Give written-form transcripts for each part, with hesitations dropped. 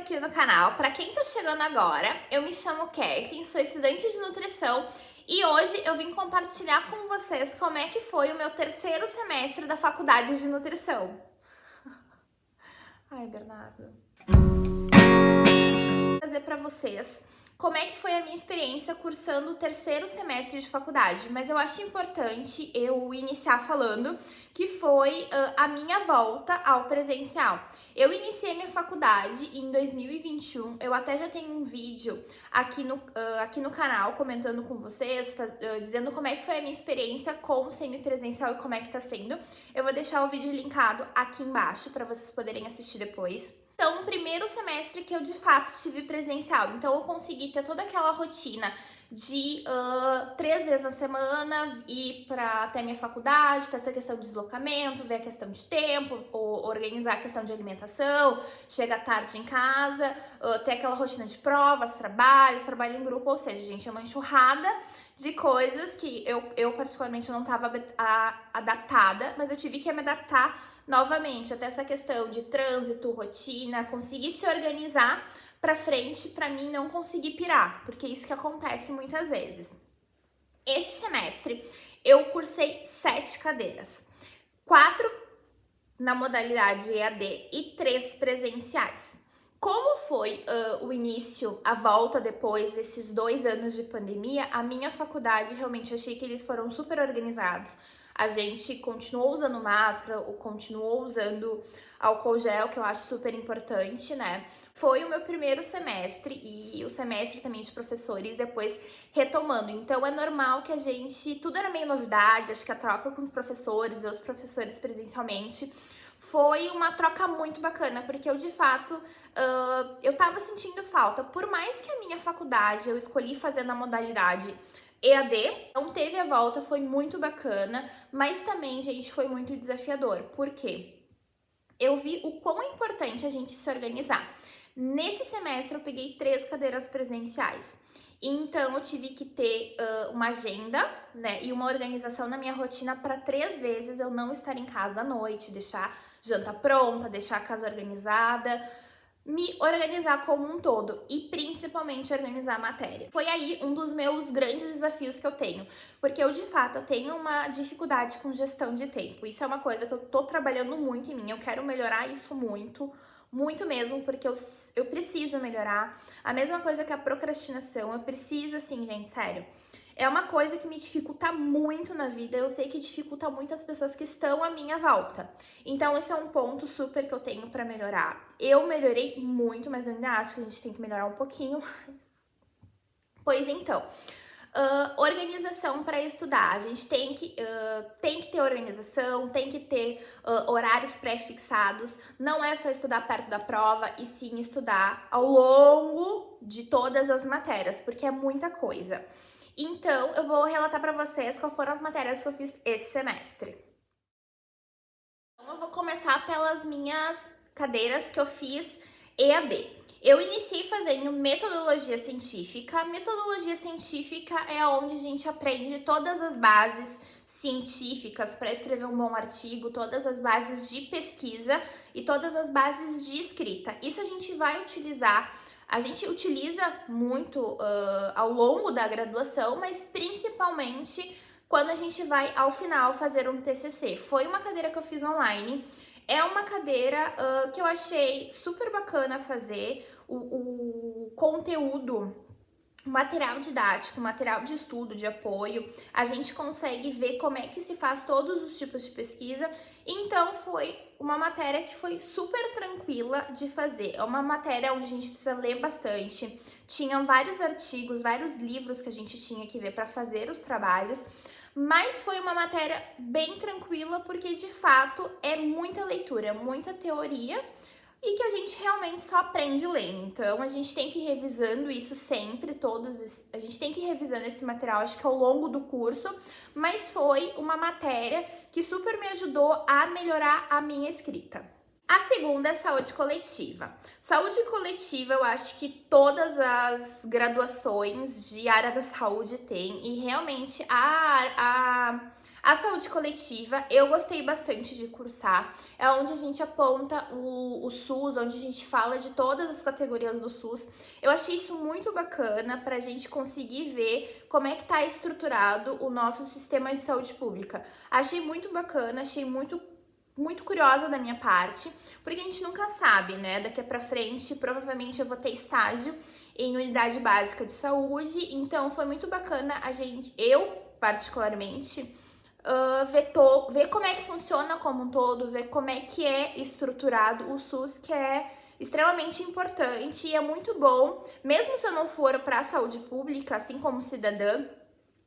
aqui no canal. Para quem tá chegando agora, eu me chamo Kathleen, sou estudante de nutrição e hoje eu vim compartilhar com vocês como é que foi o meu terceiro semestre da faculdade de nutrição. Ai, Bernardo. Vou trazer para vocês como é que foi a minha experiência cursando o terceiro semestre de faculdade, mas eu acho importante eu iniciar falando que foi a minha volta ao presencial. Eu iniciei minha faculdade em 2021, eu até já tenho um vídeo aqui no canal comentando com vocês, dizendo como é que foi a minha experiência com o semipresencial e como é que tá sendo. Eu vou deixar o vídeo linkado aqui embaixo para vocês poderem assistir depois. Então, no primeiro semestre que eu de fato estive presencial, então eu consegui ter toda aquela rotina de 3 vezes na semana ir para até minha faculdade, ter essa questão de deslocamento, ver a questão de tempo, organizar a questão de alimentação, chegar tarde em casa, ter aquela rotina de provas, trabalho em grupo, ou seja, gente, é uma enxurrada de coisas que eu particularmente não estava adaptada, mas eu tive que me adaptar novamente, até essa questão de trânsito, rotina, conseguir se organizar pra frente, pra mim não conseguir pirar, porque é isso que acontece muitas vezes. Esse semestre eu cursei 7 cadeiras, 4 na modalidade EAD e 3 presenciais. Como foi o início, a volta depois desses 2 anos de pandemia, a minha faculdade realmente achei que eles foram super organizados. A gente continuou usando máscara, continuou usando álcool gel, que eu acho super importante, né? Foi o meu primeiro semestre e o semestre também de professores depois retomando. Então é normal que a gente, tudo era meio novidade, acho que a troca com os professores, ver os professores presencialmente, foi uma troca muito bacana, porque eu de fato, eu tava sentindo falta. Por mais que a minha faculdade eu escolhi fazer na modalidade EAD, não teve a volta, foi muito bacana, mas também, gente, foi muito desafiador. Por quê? Eu vi o quão é importante a gente se organizar. Nesse semestre eu peguei 3 cadeiras presenciais. Então eu tive que ter uma agenda, né, e uma organização na minha rotina para 3 vezes eu não estar em casa à noite, deixar janta pronta, deixar a casa organizada, me organizar como um todo e principalmente organizar a matéria. Foi aí um dos meus grandes desafios que eu tenho, porque eu de fato eu tenho uma dificuldade com gestão de tempo. Isso é uma coisa que eu tô trabalhando muito em mim, eu quero melhorar isso muito mesmo, porque eu preciso melhorar. A mesma coisa que a procrastinação, eu preciso assim, gente, sério. É uma coisa que me dificulta muito na vida, eu sei que dificulta muito as pessoas que estão à minha volta. Então esse é um ponto super que eu tenho pra melhorar. Eu melhorei muito, mas eu ainda acho que a gente tem que melhorar um pouquinho mais. Pois então, organização para estudar. A gente tem que ter organização, tem que ter horários pré-fixados. Não é só estudar perto da prova, e sim estudar ao longo de todas as matérias, porque é muita coisa. Então, eu vou relatar para vocês quais foram as matérias que eu fiz esse semestre. Então, eu vou começar pelas minhas cadeiras que eu fiz EAD. Eu iniciei fazendo metodologia científica. Metodologia científica é onde a gente aprende todas as bases científicas para escrever um bom artigo, todas as bases de pesquisa e todas as bases de escrita. Isso a gente vai utilizar. A gente utiliza muito ao longo da graduação, mas principalmente quando a gente vai ao final fazer um TCC. Foi uma cadeira que eu fiz online. É uma cadeira que eu achei super bacana fazer. O conteúdo, o material didático, material de estudo, de apoio, a gente consegue ver como é que se faz todos os tipos de pesquisa. Então foi uma matéria que foi super tranquila de fazer. É uma matéria onde a gente precisa ler bastante. Tinham vários artigos, vários livros que a gente tinha que ver para fazer os trabalhos. Mas foi uma matéria bem tranquila, porque de fato é muita leitura, muita teoria e que a gente realmente só aprende lendo. Então a gente tem que ir revisando isso sempre, a gente tem que ir revisando esse material, acho que ao longo do curso, mas foi uma matéria que super me ajudou a melhorar a minha escrita. A segunda é saúde coletiva. Saúde coletiva, eu acho que todas as graduações de área da saúde têm, e realmente a saúde coletiva eu gostei bastante de cursar. É onde a gente aponta o SUS, onde a gente fala de todas as categorias do SUS. Eu achei isso muito bacana para a gente conseguir ver como é que está estruturado o nosso sistema de saúde pública. Achei muito bacana, achei muito curiosa da minha parte, porque a gente nunca sabe, né? Daqui pra frente, provavelmente eu vou ter estágio em unidade básica de saúde, então foi muito bacana eu particularmente, ver como é que funciona como um todo, ver como é que é estruturado o SUS, que é extremamente importante e é muito bom, mesmo se eu não for para a saúde pública, assim como cidadã,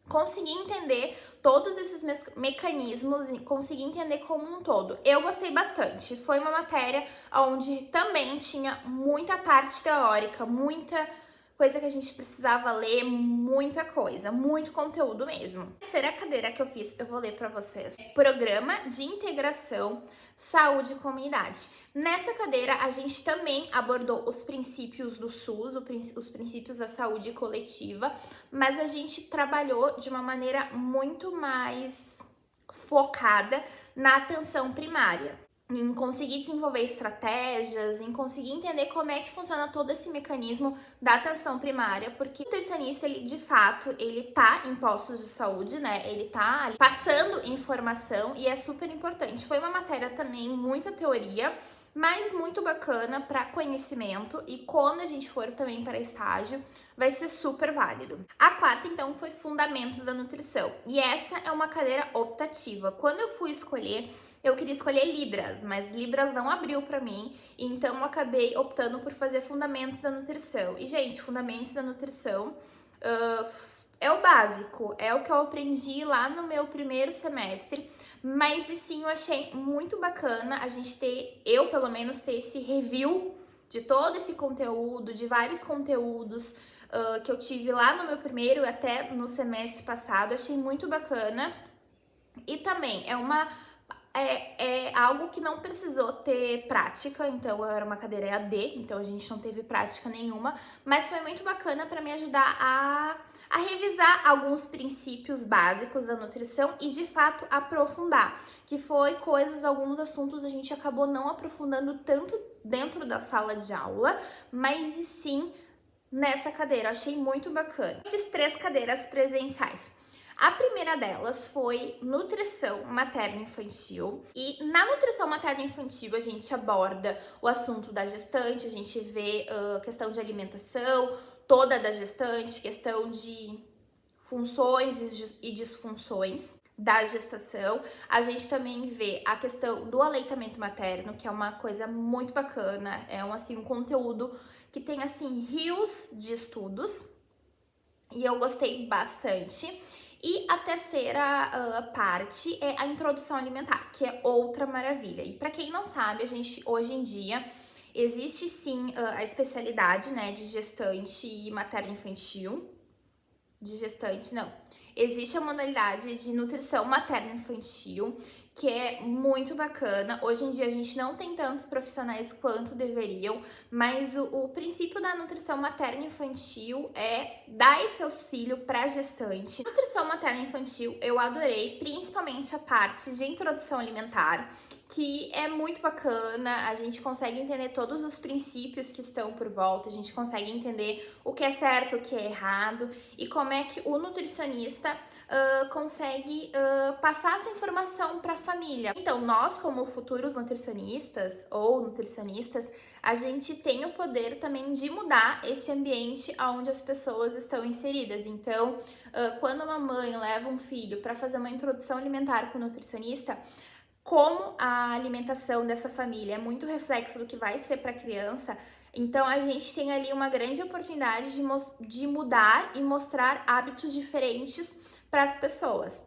conseguir entender todos esses mecanismos e conseguir entender como um todo. Eu gostei bastante. Foi uma matéria onde também tinha muita parte teórica, muita coisa que a gente precisava ler, muita coisa, muito conteúdo mesmo. A terceira cadeira que eu fiz, eu vou ler para vocês. Programa de Integração Saúde e Comunidade. Nessa cadeira, a gente também abordou os princípios do SUS, os princípios da saúde coletiva, mas a gente trabalhou de uma maneira muito mais focada na atenção primária, em conseguir desenvolver estratégias, em conseguir entender como é que funciona todo esse mecanismo da atenção primária, porque o nutricionista, ele de fato, ele tá em postos de saúde, né? Ele tá ali passando informação e é super importante. Foi uma matéria também muita teoria, mas muito bacana para conhecimento, e quando a gente for também para estágio, vai ser super válido. A quarta, então, foi Fundamentos da Nutrição, e essa é uma cadeira optativa. Quando eu fui escolher, eu queria escolher Libras, mas Libras não abriu para mim, então eu acabei optando por fazer Fundamentos da Nutrição. E, gente, Fundamentos da Nutrição é o básico, é o que eu aprendi lá no meu primeiro semestre, mas e sim, eu achei muito bacana a gente eu pelo menos ter esse review de todo esse conteúdo, de vários conteúdos que eu tive lá no meu primeiro até no semestre passado. Achei muito bacana. E também é algo que não precisou ter prática, então era uma cadeira EAD, então a gente não teve prática nenhuma, mas foi muito bacana para me ajudar a revisar alguns princípios básicos da nutrição e de fato aprofundar, que foi alguns assuntos a gente acabou não aprofundando tanto dentro da sala de aula, mas e sim nessa cadeira. Achei muito bacana. Eu fiz 3 cadeiras presenciais. A primeira delas foi nutrição materno-infantil, e na nutrição materno-infantil a gente aborda o assunto da gestante, a gente vê questão de alimentação toda da gestante, questão de funções e disfunções da gestação. A gente também vê a questão do aleitamento materno, que é uma coisa muito bacana, é um conteúdo que tem assim rios de estudos, e eu gostei bastante. E a terceira parte é a introdução alimentar, que é outra maravilha. E para quem não sabe, a gente hoje em dia existe sim a especialidade, né, de gestante e materno-infantil. De gestante, não. Existe a modalidade de nutrição materno-infantil, que é muito bacana. Hoje em dia a gente não tem tantos profissionais quanto deveriam, mas o princípio da nutrição materno-infantil é dar esse auxílio para gestante. Nutrição materno-infantil eu adorei, principalmente a parte de introdução alimentar, que é muito bacana. A gente consegue entender todos os princípios que estão por volta, a gente consegue entender o que é certo, o que é errado, e como é que o nutricionista consegue passar essa informação para a família. Então, nós, como futuros nutricionistas ou nutricionistas, a gente tem o poder também de mudar esse ambiente onde as pessoas estão inseridas. Então, quando uma mãe leva um filho para fazer uma introdução alimentar com o nutricionista, como a alimentação dessa família é muito reflexo do que vai ser para a criança, então a gente tem ali uma grande oportunidade de mudar e mostrar hábitos diferentes para as pessoas.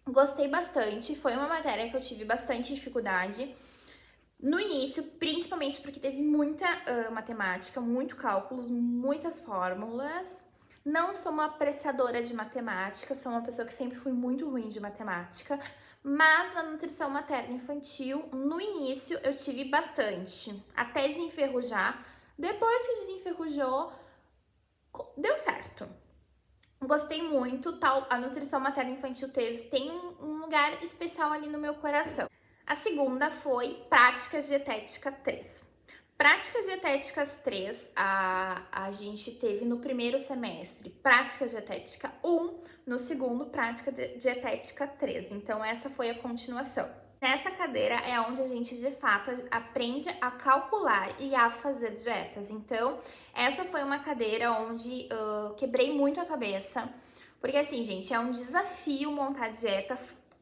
Gostei bastante, foi uma matéria que eu tive bastante dificuldade no início, principalmente porque teve muita matemática, muito cálculos, muitas fórmulas, Não sou uma apreciadora de matemática, sou uma pessoa que sempre fui muito ruim de matemática, mas na nutrição materna e infantil, no início eu tive bastante, até desenferrujar. Depois que desenferrujou, deu certo. Gostei muito, tal, a nutrição materna e infantil tem um lugar especial ali no meu coração. A segunda foi Práticas Dietética 3. Práticas Dietéticas 3, a gente teve no primeiro semestre Prática Dietética 1, no segundo Prática Dietética 3. Então, essa foi a continuação. Nessa cadeira é onde a gente, de fato, aprende a calcular e a fazer dietas. Então, essa foi uma cadeira onde quebrei muito a cabeça. Porque, assim, gente, é um desafio montar dieta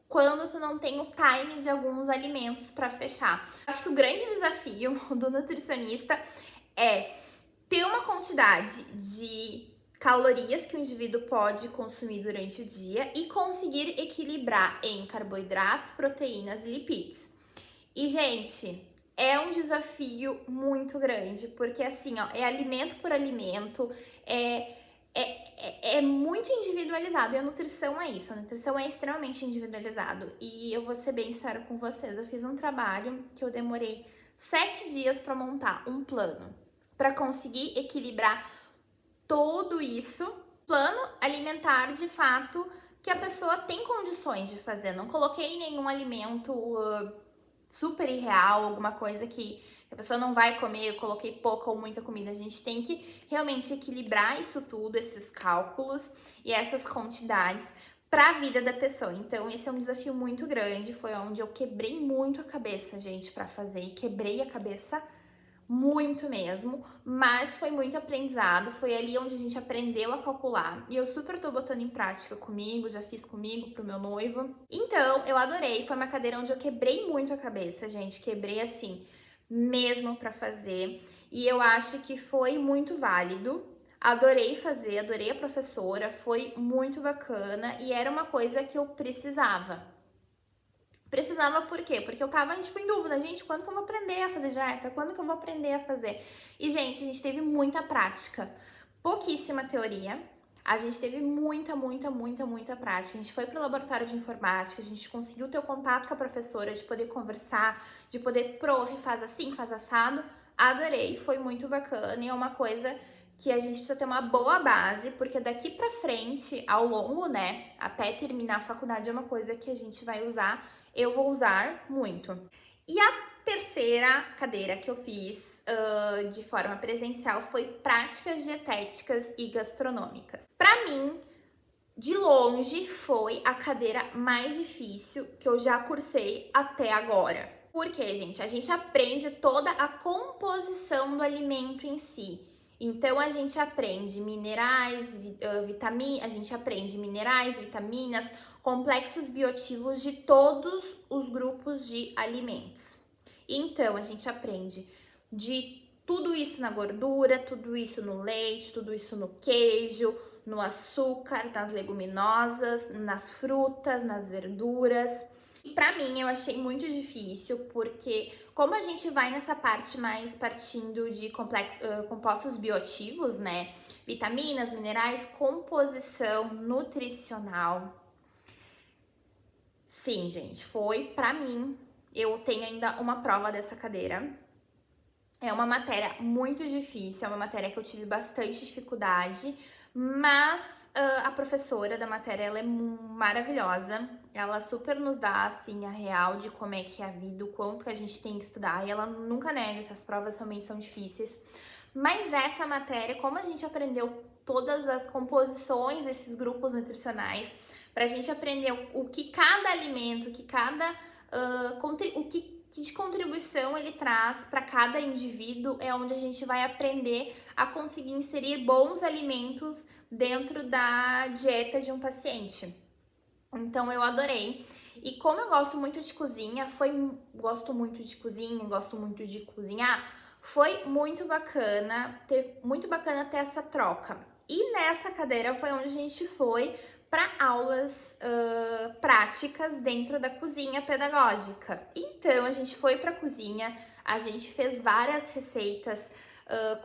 quando tu não tem o time de alguns alimentos para fechar. Acho que o grande desafio do nutricionista é ter uma quantidade de calorias que o indivíduo pode consumir durante o dia e conseguir equilibrar em carboidratos, proteínas e lipídios. E, gente, é um desafio muito grande, porque assim, ó, é alimento por alimento, é muito individualizado, e a nutrição é isso, a nutrição é extremamente individualizado. E eu vou ser bem sincera com vocês, eu fiz um trabalho que eu demorei 7 dias para montar um plano, para conseguir equilibrar tudo isso, plano alimentar de fato que a pessoa tem condições de fazer. Não coloquei nenhum alimento super irreal, alguma coisa que a pessoa não vai comer, eu coloquei pouca ou muita comida. A gente tem que realmente equilibrar isso tudo, esses cálculos e essas quantidades para a vida da pessoa. Então, esse é um desafio muito grande, foi onde eu quebrei muito a cabeça, gente, para fazer, e quebrei a cabeça muito mesmo, mas foi muito aprendizado, foi ali onde a gente aprendeu a calcular, e eu super tô botando em prática comigo, já fiz comigo, pro meu noivo. Então, eu adorei, foi uma cadeira onde eu quebrei muito a cabeça, gente, quebrei assim, mesmo pra fazer, e eu acho que foi muito válido. Adorei fazer, adorei a professora, foi muito bacana e era uma coisa que eu precisava. Precisava por quê? Porque eu tava, tipo, em dúvida, gente, quando que eu vou aprender a fazer dieta? Quando que eu vou aprender a fazer? E, gente, a gente teve muita prática, pouquíssima teoria. A gente teve muita prática. A gente foi pro laboratório de informática, a gente conseguiu ter o contato com a professora, de poder conversar, de poder, prof, faz assim, faz assado. Adorei, foi muito bacana e é uma coisa que a gente precisa ter uma boa base, porque daqui pra frente, ao longo, né, até terminar a faculdade, é uma coisa que a gente vai usar, eu vou usar muito. E a terceira cadeira que eu fiz de forma presencial foi Práticas Dietéticas e Gastronômicas. Pra mim, de longe, foi a cadeira mais difícil que eu já cursei até agora. Por quê, gente? A gente aprende toda a composição do alimento em si. Então, a gente aprende minerais, vitaminas, a gente aprende minerais, vitaminas, complexos bioativos de todos os grupos de alimentos. Então, a gente aprende de tudo isso na gordura, tudo isso no leite, tudo isso no queijo, no açúcar, nas leguminosas, nas frutas, nas verduras. E pra mim eu achei muito difícil, porque como a gente vai nessa parte mais partindo de compostos bioativos, né? Vitaminas, minerais, composição nutricional. Sim, gente, foi pra mim. Eu tenho ainda uma prova dessa cadeira. É uma matéria muito difícil, é uma matéria que eu tive bastante dificuldade, mas a professora da matéria, ela é maravilhosa, ela super nos dá, assim, a real de como é que é a vida, o quanto que a gente tem que estudar, e ela nunca nega que as provas realmente são difíceis. Mas essa matéria, como a gente aprendeu todas as composições desses grupos nutricionais, pra gente aprender o que cada alimento, o que de contribuição ele traz para cada indivíduo, é onde a gente vai aprender a conseguir inserir bons alimentos dentro da dieta de um paciente. Então eu adorei. E como eu gosto muito de cozinha, gosto muito de cozinhar, foi muito bacana ter essa troca. E nessa cadeira foi onde a gente foi para aulas práticas dentro da cozinha pedagógica. Então, a gente foi para a cozinha, a gente fez várias receitas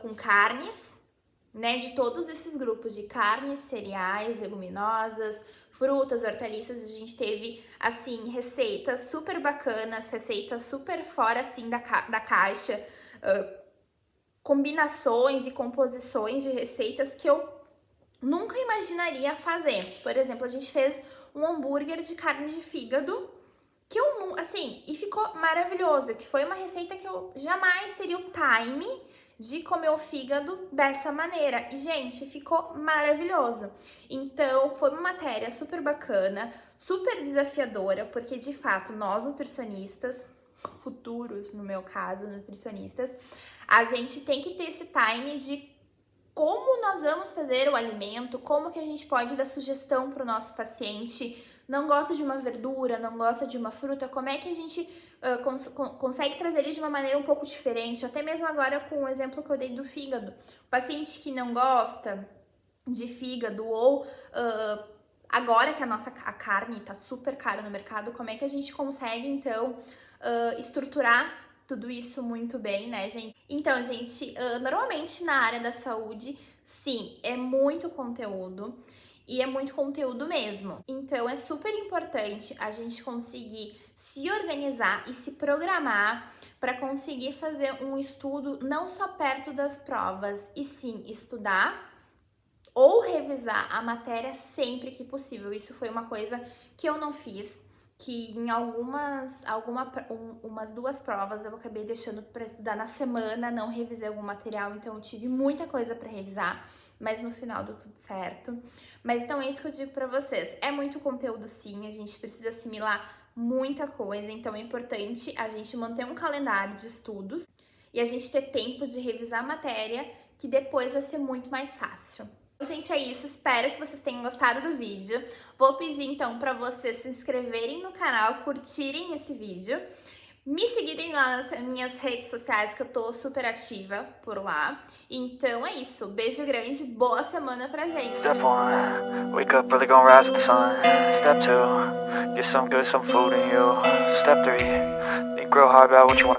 com carnes, né, de todos esses grupos de carnes, cereais, leguminosas, frutas, hortaliças. A gente teve, assim, receitas super bacanas, receitas super fora, assim, da caixa, combinações e composições de receitas que eu nunca imaginaria fazer. Por exemplo, a gente fez um hambúrguer de carne de fígado, que eu, assim, e ficou maravilhoso, que foi uma receita que eu jamais teria o time de comer o fígado dessa maneira. E, gente, ficou maravilhoso. Então, foi uma matéria super bacana, super desafiadora, porque, de fato, nós nutricionistas, futuros, no meu caso, nutricionistas, a gente tem que ter esse time de como nós vamos fazer o alimento, como que a gente pode dar sugestão para o nosso paciente. Não gosta de uma verdura, não gosta de uma fruta, como é que a gente consegue trazer ele de uma maneira um pouco diferente, até mesmo agora com o exemplo que eu dei do fígado. O paciente que não gosta de fígado ou agora que a carne tá super cara no mercado, como é que a gente consegue, então, estruturar tudo isso muito bem, né, gente? Então, gente, normalmente na área da saúde, sim, é muito conteúdo. E é muito conteúdo mesmo. Então, é super importante a gente conseguir se organizar e se programar para conseguir fazer um estudo não só perto das provas, e sim estudar ou revisar a matéria sempre que possível. Isso foi uma coisa que eu não fiz, que em umas 2 provas eu acabei deixando para estudar na semana, não revisei algum material, então eu tive muita coisa para revisar, mas no final deu tudo certo. Mas então é isso que eu digo para vocês, é muito conteúdo sim, a gente precisa assimilar muita coisa, então é importante a gente manter um calendário de estudos e a gente ter tempo de revisar a matéria, que depois vai ser muito mais fácil. Gente, é isso, espero que vocês tenham gostado do vídeo. Vou pedir então para vocês se inscreverem no canal, curtirem esse vídeo, me seguirem lá nas minhas redes sociais, que eu tô super ativa por lá. Então é isso, beijo grande, boa semana pra gente. Step 1, wake up early, gonna rise with the sun. Step 2, get some good, some food in you. Step 3, think real hard about what you want.